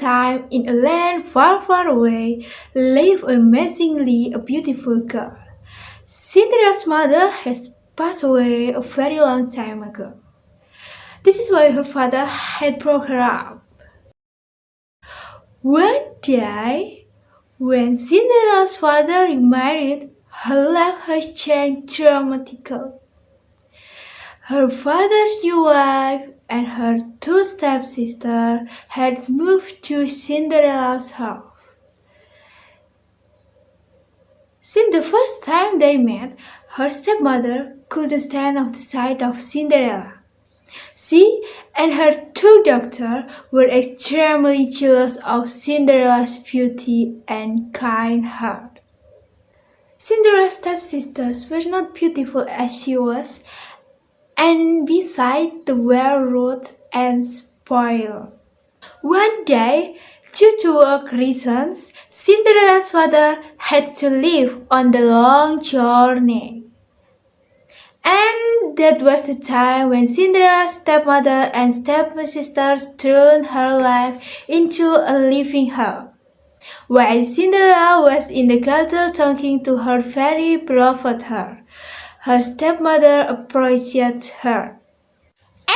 time, in a land far, far away, lived amazingly a beautiful girl. Cinderella's mother has passed away a very long time ago. This is why her father had brought her up. One day, when Cinderella's father remarried, her life has changed dramatically. Her father's new wife and her two stepsisters had moved to Cinderella's house. Since the first time they met, her stepmother couldn't stand off the sight of Cinderella. She and her two daughters were extremely jealous of Cinderella's beauty and kind heart. Cinderella's stepsisters were not beautiful as she was, and besides they were rude and spoiled. One day, due to work reasons, Cinderella's father had to leave on the long journey. And that was the time when Cinderella's stepmother and stepsisters turned her life into a living hell. While Cinderella was in the castle talking to her very beloved her stepmother approached her.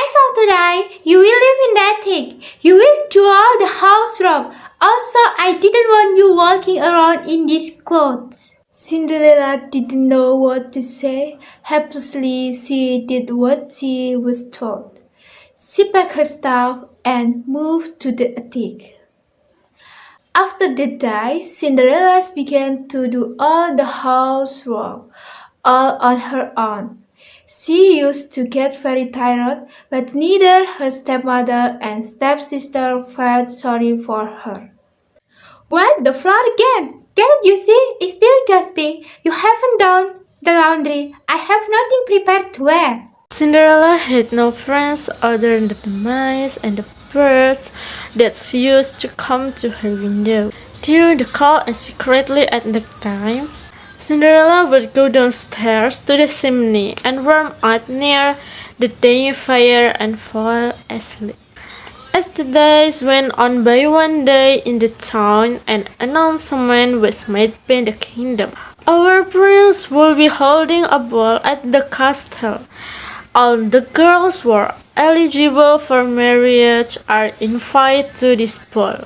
As of today, you will live in the attic. You will do all the housework. Also, I didn't want you walking around in these clothes. Cinderella didn't know what to say. Helplessly, she did what she was told. She packed her stuff and moved to the attic. After that day, Cinderella began to do all the housework, all on her own. She used to get very tired, but neither her stepmother and stepsister felt sorry for her. What, the floor again? Can't you see? It's still dusty. You haven't done the laundry. I have nothing prepared to wear. Cinderella had no friends other than the mice and the birds that used to come to her window. During the cold and secretly at the time, Cinderella would go downstairs to the chimney and warm out near the dying fire and fall asleep. As the days went on by, one day in the town, an announcement was made by the kingdom. Our prince will be holding a ball at the castle. All the girls who are eligible for marriage are invited to this ball.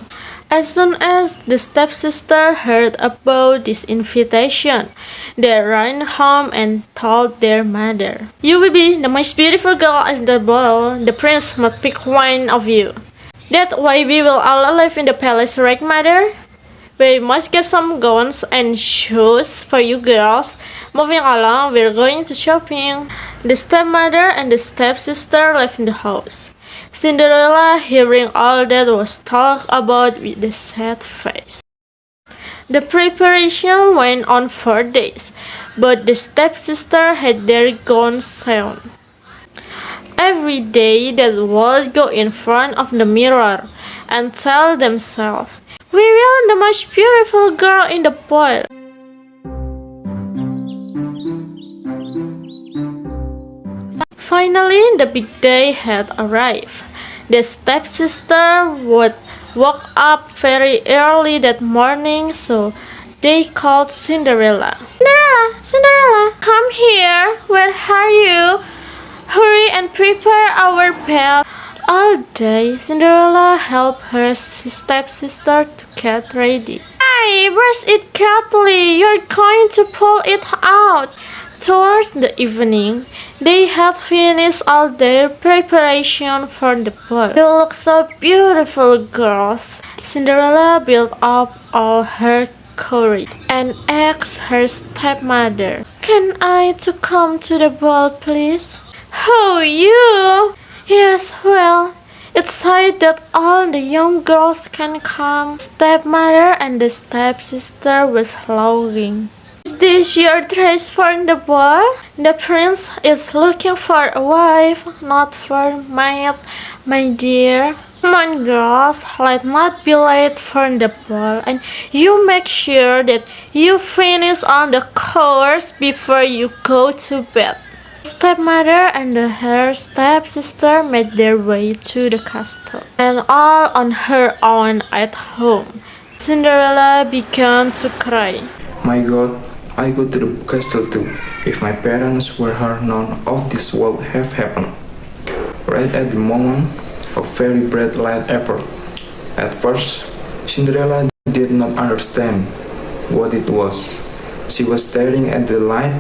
As soon as the stepsister heard about this invitation, they ran home and told their mother, "You will be the most beautiful girl at the ball. The prince must pick one of you. That way we will all live in the palace, right, mother? We must get some gowns and shoes for you girls. Moving along, we're going to shopping." The stepmother and the stepsister left the house. Cinderella, hearing all that was talked about with a sad face. The preparation went on for days, but the stepsister had their gowns sewn. Every day they would go in front of the mirror and tell themselves, "We will the most beautiful girl in the ball." Finally, the big day had arrived. The stepsister would wake up very early that morning, so they called Cinderella. "Cinderella, Cinderella, come here. Where are you? Hurry and prepare our bed." All day, Cinderella helped her stepsister to get ready. "Hey, brush it carefully. You're going to pull it out." Towards the evening, they had finished all their preparation for the ball. They looked so beautiful, girls. Cinderella built up all her courage and asked her stepmother, "Can I to come to the ball, please?" "Oh, you?" "Yes, well, it's said that all the young girls can come." Stepmother and the stepsister was laughing. "Is this your dress for the ball? The prince is looking for a wife, not for maid, my dear. Come on, girls, let's not be late for the ball, and you make sure that you finish all the chores before you go to bed." stepmother and her stepsister made their way to the castle, and all on her own at home. Cinderella began to cry. My God, I go to the castle too. If my parents were here, none of this would have happened. Right at the moment, a very bright light appeared. At first, Cinderella did not understand what it was. She was staring at the light.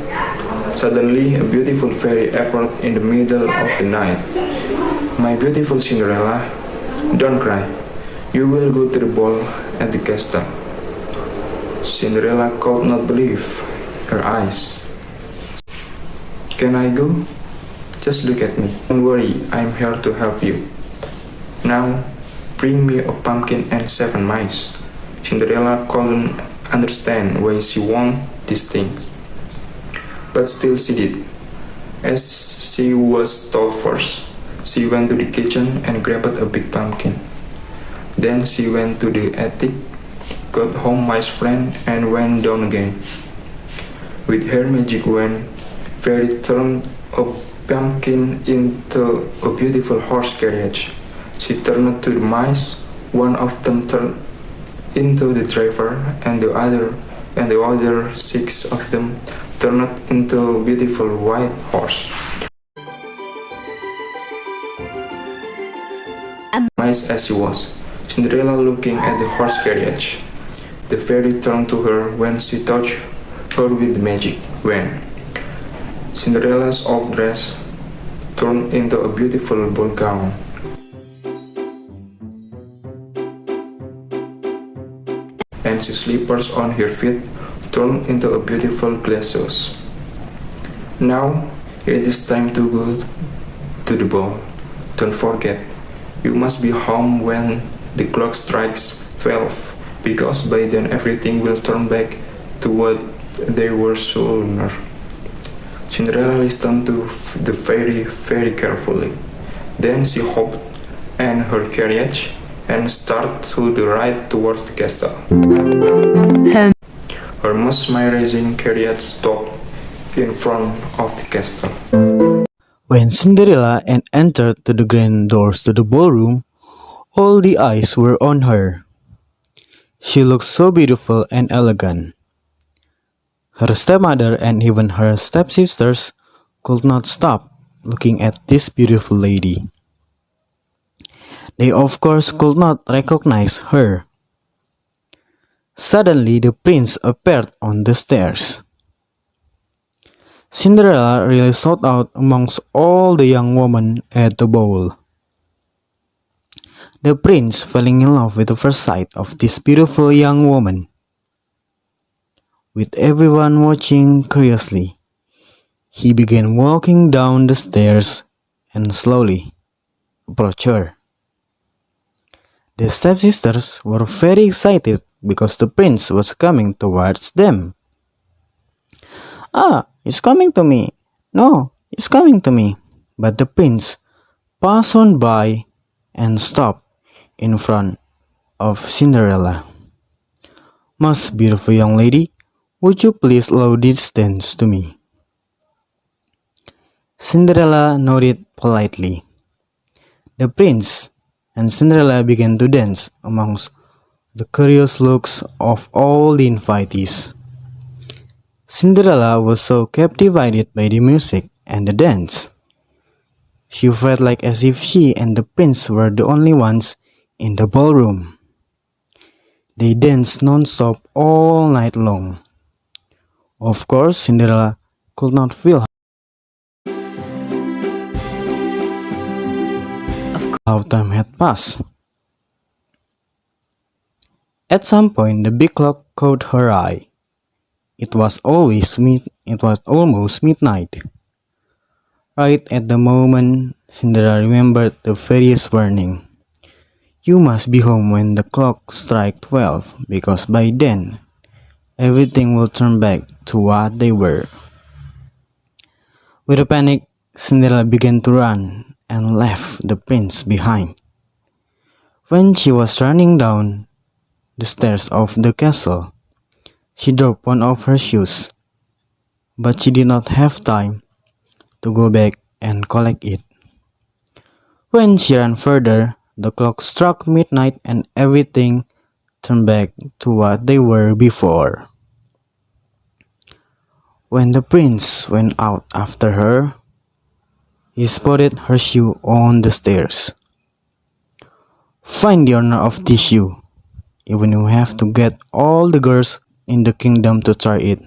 Suddenly, a beautiful fairy appeared in the middle of the night. My beautiful Cinderella, don't cry. You will go to the ball at the castle. Cinderella could not believe her eyes. Can I go? Just look at me. Don't worry, I'm here to help you. Now, bring me a pumpkin and 7 mice. Cinderella couldn't understand why she wanted these things, but still she did, as she was told first. She went to the kitchen and grabbed a big pumpkin. Then she went to the attic, got home mice friend, and went down again. With her magic wand, Fairy turned a pumpkin into a beautiful horse carriage. She turned to the mice. One of them turned into the driver, and the other 6 of them turned into a beautiful white horse. Nice as she was, Cinderella looking at the horse carriage. The fairy turned to her when she touched her with the magic wand. Cinderella's old dress turned into a beautiful ball gown. And the slippers on her feet turned into a beautiful glass shoes. Now it is time to go to the ball. Don't forget, you must be home when the clock strikes 12, because by then everything will turn back to what they were sooner. Cinderella listened to the fairy very carefully. Then she hopped in her carriage and started to the ride towards the castle. Her mesmerizing carriage stopped in front of the castle. When Cinderella entered to the grand doors to the ballroom, all the eyes were on her. She looked so beautiful and elegant. Her stepmother and even her stepsisters could not stop looking at this beautiful lady. They of course could not recognize her. Suddenly the prince appeared on the stairs. Cinderella really stood out amongst all the young women at the ball. The prince fell in love with the first sight of this beautiful young woman. With everyone watching curiously, he began walking down the stairs and slowly approached her. The stepsisters were very excited because the prince was coming towards them. "Ah, he's coming to me! No, he's coming to me!" But the prince passed on by and stopped in front of Cinderella. "Most beautiful young lady, would you please allow this dance to me?" Cinderella nodded politely. The prince and Cinderella began to dance amongst the curious looks of all the invitees. Cinderella was so captivated by the music and the dance. She felt like as if she and the prince were the only ones in the ballroom. They danced non-stop all night long. Of course, Cinderella could not feel how time had passed. At some point, the big clock caught her eye. It was almost midnight. Right at the moment, Cinderella remembered the fairy's warning. "You must be home when the clock strikes 12, because by then, everything will turn back to what they were." With a panic, Cinderella began to run and left the prince behind. When she was running down the stairs of the castle, she dropped one of her shoes, but she did not have time to go back and collect it. When she ran further, the clock struck midnight and everything turned back to what they were before. When the prince went out after her, he spotted her shoe on the stairs. Find the owner of this shoe, even if you have to get all the girls in the kingdom to try it.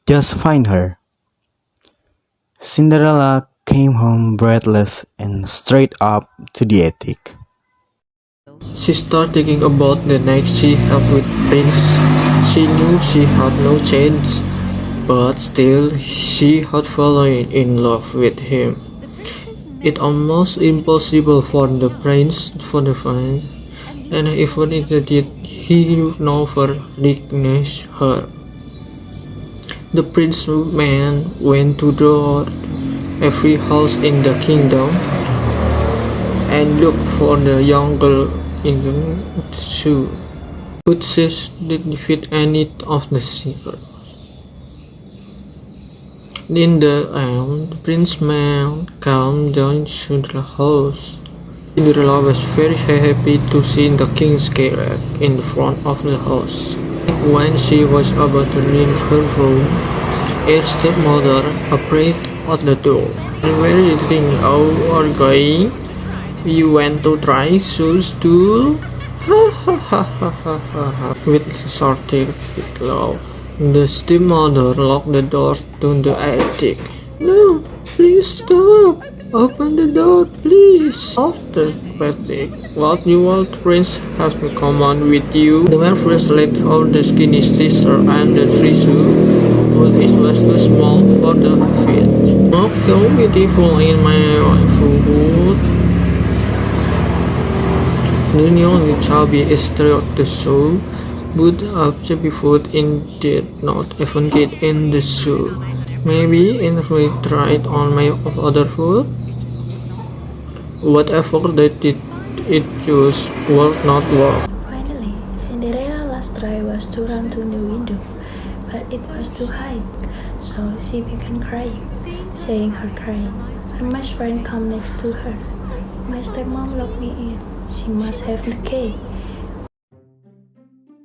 Just find her. Cinderella came home breathless and straight up to the attic. She started thinking about the night she had with Prince. She knew she had no chance, but still she had fallen in love with him. It almost impossible for the prince to find, and even if he did, he would never recognize her. The prince man went to every house in the kingdom and looked for the young girl in the shoe, but she didn't fit any of the seekers. In the end, the prince man came down to the house. Cinderella was very happy to see the king's carriage in the front of the house. When she was about to leave her room, a stepmother appeared at the door. Where do you think you are going? You went to try shoes too? Ha ha ha ha ha ha ha. With a sarcastic laugh, the stepmother locked the door to the attic. No, please stop. Open the door, please. After pathetic, what you will prince has come on with you. The man first let out the skinny sister and the three shoes, but it was too small for the feet. Not so beautiful in my food. The new chubby is straight the shoe, but a chubby foot did not even get in the shoe. Maybe if we tried on my other foot. Whatever they did, it just would not work. Finally, Cinderella's last try was to run to the window, but it was too high, so she began crying, saying her crying. Her mice friend come next to her. My stepmom locked me in. She must have the key.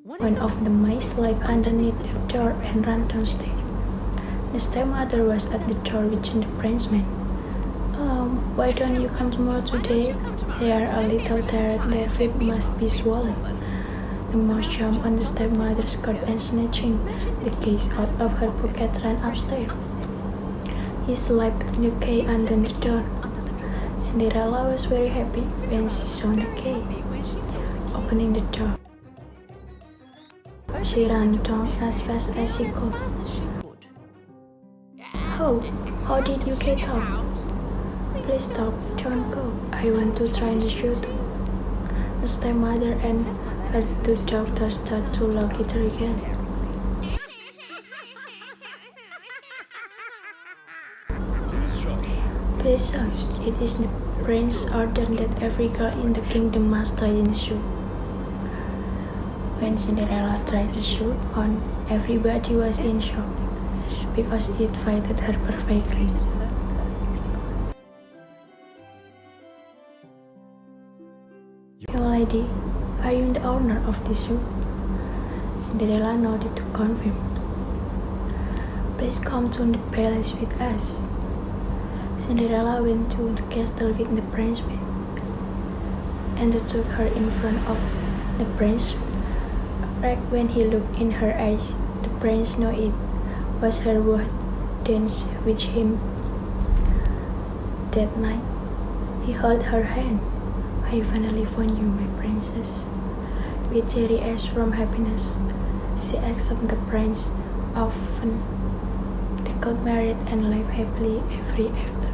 One of the mice slipped underneath the door and ran downstairs. The stepmother was at the door watching the princeman. Why don't you come tomorrow today? They are a little tired, their feet must be swollen. The mouse jumped on the stepmother's skirt and snatching the keys out of her pocket ran upstairs. He slipped the key under the door. Cinderella was very happy when she saw the key. Opening the door, she ran down as fast as she could. How did you get up? Please stop, don't go. I want to try the shoe too. The stepmother and her two daughters started to lock it again. Besides, it is the prince's order that every girl in the kingdom must try the shoe. When Cinderella tried the shoe on, everybody was in shock because it fitted her perfectly. Your lady, are you the owner of this shoe? Cinderella nodded to confirm. Please come to the palace with us. Cinderella went to the castle with the princeman and took her in front of the prince. Right when he looked in her eyes, the prince knew it was her who danced with him that night. He held her hand. I finally found you, my princess. With teary eyes from happiness, she accepted the prince. Often they got married and lived happily ever after.